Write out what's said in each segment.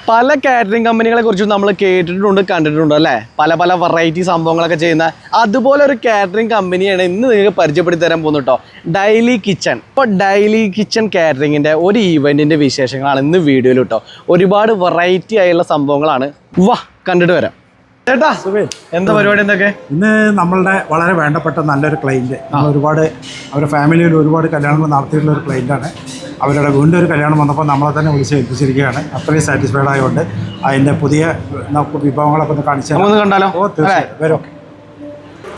പല കാറ്ററിംഗ് കമ്പനികളെ കുറിച്ച് നമ്മൾ കേട്ടിട്ടുണ്ട് കണ്ടിട്ടുണ്ട് അല്ലേ, പല പല വെറൈറ്റി സംഭവങ്ങളൊക്കെ ചെയ്യുന്ന അതുപോലെ ഒരു കാറ്ററിംഗ് കമ്പനിയാണ് ഇന്ന് നിങ്ങൾക്ക് പരിചയപ്പെടുത്തി തരാൻ പോകുന്നത് കേട്ടോ, ഡെയിലി കിച്ചൺ. ഇപ്പോൾ ഡെയിലി കിച്ചൺ കാറ്ററിങ്ങിൻ്റെ ഒരു ഈവെൻറ്റിൻ്റെ വിശേഷങ്ങളാണ് ഇന്ന് വീഡിയോയിൽ കേട്ടോ. ഒരുപാട് വെറൈറ്റി ആയുള്ള സംഭവങ്ങളാണ്. വാ കണ്ടിട്ട് വരാം. ചേട്ടാ എന്താ പരിപാടി? എന്തൊക്കെ ഇന്ന് നമ്മളുടെ വളരെ വേണ്ടപ്പെട്ട നല്ലൊരു ക്ലൈൻറ്റ്, ഒരുപാട് അവരുടെ ഫാമിലിയിൽ ഒരുപാട് കല്യാണങ്ങൾ നടത്തിയിട്ടുള്ള ഒരു ക്ലൈൻറ്റാണ്. അവരുടെ വീണ്ടും ഒരു കല്യാണം വന്നപ്പോൾ നമ്മളെ തന്നെ വിളിച്ച് ഏൽപ്പിച്ചിരിക്കുകയാണ്. അത്രയും സാറ്റിസ്ഫൈഡ് ആയതുകൊണ്ട് അതിൻ്റെ പുതിയ നമുക്ക് വിഭവങ്ങളൊക്കെ ഒന്ന് കാണിച്ചു കണ്ടാലോ? ഓ തീർച്ചയായും വരും.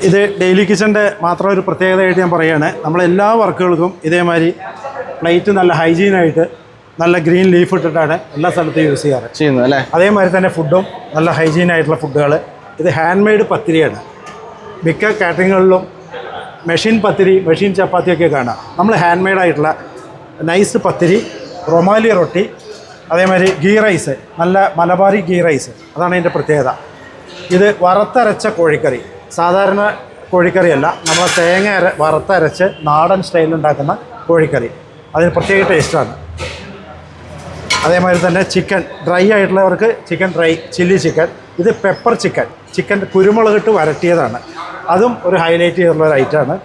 ഇത് ഡെയിലി കിച്ചൻ്റെ മാത്രം ഒരു പ്രത്യേകതയായിട്ട് ഞാൻ പറയുകയാണ്, നമ്മളെല്ലാ വർക്കുകൾക്കും ഇതേമാതിരി പ്ലേറ്റ് നല്ല ഹൈജീനായിട്ട് നല്ല ഗ്രീൻ ലീഫ് ഇട്ടിട്ടാണ് എല്ലാ സ്ഥലത്തും യൂസ് ചെയ്യുന്നത് അല്ലേ. അതേമാതിരി തന്നെ ഫുഡും നല്ല ഹൈജീനായിട്ടുള്ള ഫുഡുകൾ. ഇത് ഹാൻഡ് മെയ്ഡ് പത്തിരിയാണ്. മിക്ക കാറ്ററിങ്ങുകളിലും മെഷീൻ പത്തിരി, മെഷീൻ ചപ്പാത്തിയൊക്കെ കാണാം. നമ്മൾ ഹാൻഡ് മെയ്ഡായിട്ടുള്ള നൈസ് പത്തിരി, റൊമാലി റൊട്ടി, അതേമാതിരി ഗീ റൈസ്, നല്ല മലബാറി ഗീ റൈസ്, അതാണ് ഇതിൻ്റെ പ്രത്യേകത. ഇത് വറുത്തരച്ച കോഴിക്കറി, സാധാരണ കോഴിക്കറിയല്ല, നമ്മൾ തേങ്ങ വറുത്തരച്ച് നാടൻ സ്റ്റൈലിൽ ഉണ്ടാക്കുന്ന കോഴിക്കറി, അതിന് പ്രത്യേക ടേസ്റ്റാണ്. അതേമാതിരി തന്നെ ചിക്കൻ ഡ്രൈ ആയിട്ടുള്ളവർക്ക് ചിക്കൻ ഡ്രൈ ചില്ലി ചിക്കൻ. ഇത് പെപ്പർ ചിക്കൻ, ചിക്കൻ കുരുമുളകിട്ട് വരട്ടിയതാണ്. അതും ഒരു ഹൈലൈറ്റ് ചെയ്തിട്ടുള്ള ഒരു ഐറ്റമാണ്.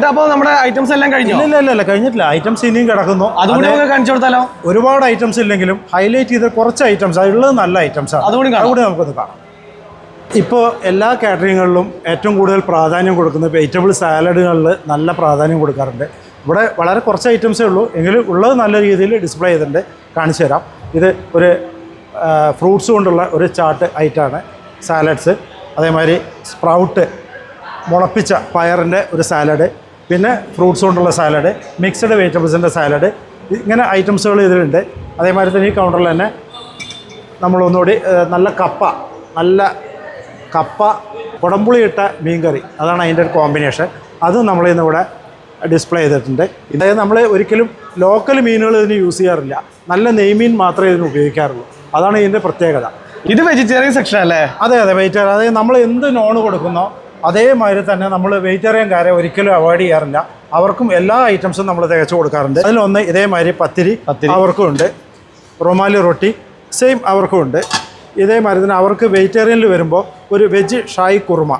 അപ്പോൾ നമ്മുടെ ഐറ്റംസ് എല്ലാം കഴിഞ്ഞു? ഇല്ല കഴിഞ്ഞിട്ടില്ല. ഐറ്റംസ് ഇനിയും കിടക്കുന്നു. അതുകൊണ്ട് കാണിച്ചു കൊടുത്താലോ? ഒരുപാട് ഐറ്റംസ് ഇല്ലെങ്കിലും ഹൈലൈറ്റ് ചെയ്ത കുറച്ച് ഐറ്റംസ്, ഉള്ളത് നല്ല ഐറ്റംസാണ്. അതുകൂടി നമുക്കൊന്ന് കാണാം. ഇപ്പോൾ എല്ലാ കാറ്ററിങ്ങുകളിലും ഏറ്റവും കൂടുതൽ പ്രാധാന്യം കൊടുക്കുന്നത് വെജിറ്റബിൾ സാലഡുകളിൽ നല്ല പ്രാധാന്യം കൊടുക്കാറുണ്ട്. ഇവിടെ വളരെ കുറച്ച് ഐറ്റംസേ ഉള്ളൂ, എങ്കിലും ഉള്ളത് നല്ല രീതിയിൽ ഡിസ്പ്ലേ ചെയ്തിട്ടുണ്ട്. കാണിച്ചു തരാം. ഇത് ഒരു ഫ്രൂട്ട്സ് കൊണ്ടുള്ള ഒരു ചാട്ട് ഐറ്റമാണ്, സാലഡ്സ്. അതേമാതിരി സ്പ്രൗട്ട്, മുളപ്പിച്ച പയറിൻ്റെ ഒരു സാലഡ്, പിന്നെ ഫ്രൂട്ട്സ് കൊണ്ടുള്ള സാലഡ്, മിക്സഡ് വെജിറ്റബിൾസിൻ്റെ സാലഡ്, ഇങ്ങനെ ഐറ്റംസുകൾ ഇതിലുണ്ട്. അതേമാതിരി തന്നെ ഈ കൗണ്ടറിൽ തന്നെ നമ്മളൊന്നുകൂടി നല്ല കപ്പ കുടംപുളി ഇട്ട മീൻകറി, അതാണ് അതിൻ്റെ ഒരു കോമ്പിനേഷൻ. അതും നമ്മളിന്നിവിടെ ഡിസ്പ്ലേ ചെയ്തിട്ടുണ്ട്. അതായത് നമ്മൾ ഒരിക്കലും ലോക്കൽ മീനുകൾ ഇതിന് യൂസ് ചെയ്യാറില്ല, നല്ല നെയ്മീൻ മാത്രമേ ഇതിന് ഉപയോഗിക്കാറുള്ളൂ. അതാണ് ഇതിൻ്റെ പ്രത്യേകത. ഇത് വെജിറ്റേറിയൻ സെക്ഷൻ അല്ലേ? അതെ വെജിറ്റേറിയൻ. അതായത് നമ്മൾ എന്ത് നോൺ കൊടുക്കുന്നോ അതേമാതിരി തന്നെ നമ്മൾ വെജിറ്റേറിയൻകാരെ ഒരിക്കലും അവോയ്ഡ് ചെയ്യാറില്ല. അവർക്കും എല്ലാ ഐറ്റംസും നമ്മൾ തികച്ചു കൊടുക്കാറുണ്ട്. അതിലൊന്ന് ഇതേമാതിരി പത്തിരി അവർക്കും ഉണ്ട്, റൊമാലി റൊട്ടി സെയിം അവർക്കും ഉണ്ട്. ഇതേമാതിരി തന്നെ അവർക്ക് വെജിറ്റേറിയനിൽ വരുമ്പോൾ ഒരു വെജ് ഷായി കുറുമ.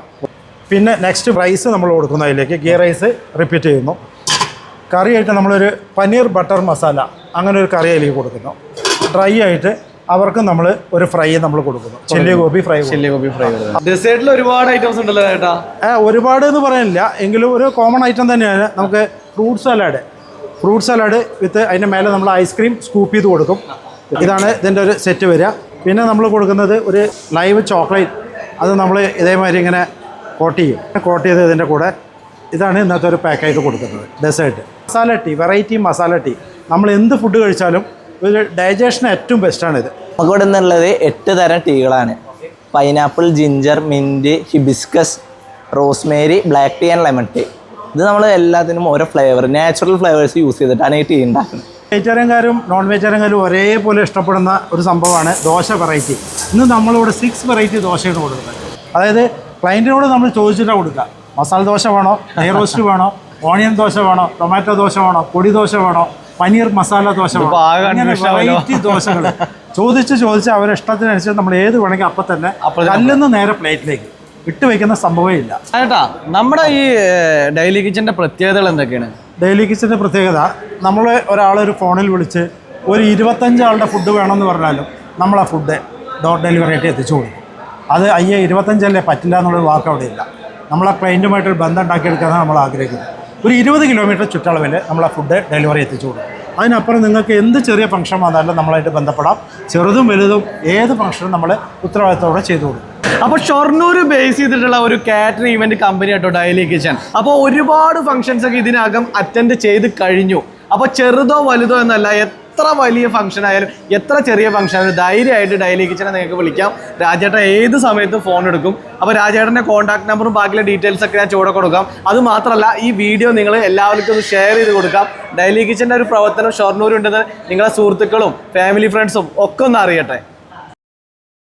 പിന്നെ നെക്സ്റ്റ് റൈസ് നമ്മൾ കൊടുക്കുന്നു, അതിലേക്ക് ഗീ റൈസ് റിപ്പീറ്റ് ചെയ്യുന്നു. കറിയായിട്ട് നമ്മളൊരു പനീർ ബട്ടർ മസാല, അങ്ങനെ ഒരു കറി അതിലേക്ക് കൊടുക്കുന്നു. ഡ്രൈ ആയിട്ട് അവർക്ക് നമ്മൾ ഒരു ഫ്രൈ നമ്മൾ കൊടുക്കുന്നു, ചില്ലി ഗോബി ഫ്രൈ. ഡെസേർട്ടിൽ ഒരുപാട് ഐറ്റംസ് ഉണ്ടല്ലോ ചേട്ടാ? ഒരുപാട് എന്ന് പറയാനില്ല, എങ്കിലും ഒരു കോമൺ ഐറ്റം തന്നെയാണ്. നമുക്ക് ഫ്രൂട്ട് സലാഡ് വിത്ത് അതിൻ്റെ മേലെ നമ്മൾ ഐസ്ക്രീം സ്കൂപ്പ് ചെയ്ത് കൊടുക്കും. ഇതാണ് ഇതിൻ്റെ ഒരു സെറ്റ് വരിക. പിന്നെ നമ്മൾ കൊടുക്കുന്നത് ഒരു ലൈവ് ചോക്ലേറ്റ്, അത് നമ്മൾ ഇതേമാതിരി ഇങ്ങനെ കോട്ട് ചെയ്ത് ഇതിൻ്റെ കൂടെ ഇതാണ് ഇന്നത്തെ ഒരു പാക്കായിട്ട് കൊടുക്കുന്നത്. Dessert masala tea, variety masala tea. നമ്മൾ എന്ത് ഫുഡ് കഴിച്ചാലും ഒരു ഡൈജഷന് ഏറ്റവും ബെസ്റ്റാണിത്. നമുക്ക് ഇവിടെ നിന്നുള്ളത് 8 തരം ടീകളാണ്. Pineapple, ginger, mint, hibiscus, rosemary, black tea and lemon tea. ഇത് നമ്മൾ എല്ലാത്തിനും ഓരോ ഫ്ലേവർ, നാച്ചുറൽ ഫ്ലേവേഴ്സ് യൂസ് ചെയ്തിട്ടാണ് ഈ ടീ ഉണ്ടാക്കുന്നത്. വെജിറ്റേറിയൻകാരും നോൺ വെജിറ്റേറിയൻകാരും ഒരേപോലെ ഇഷ്ടപ്പെടുന്ന ഒരു സംഭവമാണ് ദോശ വെറൈറ്റി. ഇന്ന് നമ്മളിവിടെ 6 വെറൈറ്റി ദോശയാണ് കൊടുക്കുന്നത്. അതായത് ക്ലയൻറ്റിനോട് നമ്മൾ ചോദിച്ചിട്ടാണ് കൊടുക്കുക. മസാല ദോശ വേണോ, നെയ് റോസ്റ്റ് വേണോ, ഓണിയൻ ദോശ വേണോ, ടൊമാറ്റോ ദോശ വേണോ, പൊടി ദോശ വേണോ, പനീർ മസാല ദോശ വേണോ, അങ്ങനെ വെറൈറ്റി ദോശകൾ ചോദിച്ച് അവരുടെ ഇഷ്ടത്തിനനുസരിച്ച് നമ്മൾ ഏത് വേണമെങ്കിൽ അപ്പം തന്നെ കല്ലിന്ന് നേരെ പ്ലേറ്റിലേക്ക് ഇട്ട് വയ്ക്കുന്ന സംഭവമേ ഇല്ല. ചേട്ടാ, നമ്മുടെ ഈ ഡെയിലി കിച്ചൻ്റെ പ്രത്യേകതകൾ എന്തൊക്കെയാണ്? ഡെയിലി കിച്ചൻ്റെ പ്രത്യേകത, നമ്മൾ ഒരാളൊരു ഫോണിൽ വിളിച്ച് ഒരു 25 ആളുടെ ഫുഡ് വേണമെന്ന് പറഞ്ഞാലും നമ്മൾ ആ ഫുഡ് ഡോർ ഡെലിവറി ആയിട്ട് എത്തിച്ചു കൊടുക്കും. അത് 25 പറ്റില്ല എന്നുള്ളൊരു വാക്ക് അവിടെ ഇല്ല. നമ്മൾ ആ ക്ലയൻറ്റുമായിട്ടൊരു ബന്ധം ഉണ്ടാക്കിയെടുക്കാനാണ് നമ്മൾ ആഗ്രഹിക്കുന്നത്. ഒരു 20 കിലോമീറ്റർ ചുറ്റളവിൽ നമ്മൾ ആ ഫുഡ് ഡെലിവറി എത്തിച്ചു കൊടുക്കും. അതിനപ്പുറം നിങ്ങൾക്ക് എന്ത് ചെറിയ ഫംഗ്ഷൻ വന്നാലും നമ്മളായിട്ട് ബന്ധപ്പെടാം. ചെറുതും വലുതും ഏത് ഫംഗ്ഷനും നമ്മൾ ഉത്തരവാദിത്തത്തോടെ ചെയ്തു കൊടുക്കും. അപ്പോൾ ഷൊർണൂർ ബേസ് ചെയ്തിട്ടുള്ള ഒരു കാറ്ററിംഗ് ഇവന്റ് കമ്പനി ആട്ടോ ഡെയിലി കിച്ചൺ. അപ്പോൾ ഒരുപാട് ഫംഗ്ഷൻസ് ഒക്കെ ഇതിനകം അറ്റൻഡ് ചെയ്ത് കഴിഞ്ഞു. അപ്പോൾ ചെറുതോ വലുതോ എന്നല്ല, എത്ര വലിയ ഫംഗ്ഷൻ ആയാലും എത്ര ചെറിയ ഫംഗ്ഷൻ ആയാലും ധൈര്യമായിട്ട് ഡെയിലി കിച്ചനെ നിങ്ങൾക്ക് വിളിക്കാം. രാജേട്ടൻ ഏത് സമയത്തും ഫോൺ എടുക്കും. അപ്പോൾ രാജേട്ടൻ്റെ കോൺടാക്ട് നമ്പറും ബാക്കിയുള്ള ഡീറ്റെയിൽസ് ഒക്കെ ഞാൻ ചൂടെ കൊടുക്കാം. അത് മാത്രമല്ല, ഈ വീഡിയോ നിങ്ങൾ എല്ലാവർക്കും ഒന്ന് ഷെയർ ചെയ്ത് കൊടുക്കാം. ഡെയിലി കിച്ചൻ്റെ ഒരു പ്രവർത്തനം ഷൊർണൂരുണ്ടെന്ന് നിങ്ങളെ സുഹൃത്തുക്കളും ഫാമിലി ഫ്രണ്ട്സും ഒക്കെ ഒന്ന് അറിയട്ടെ.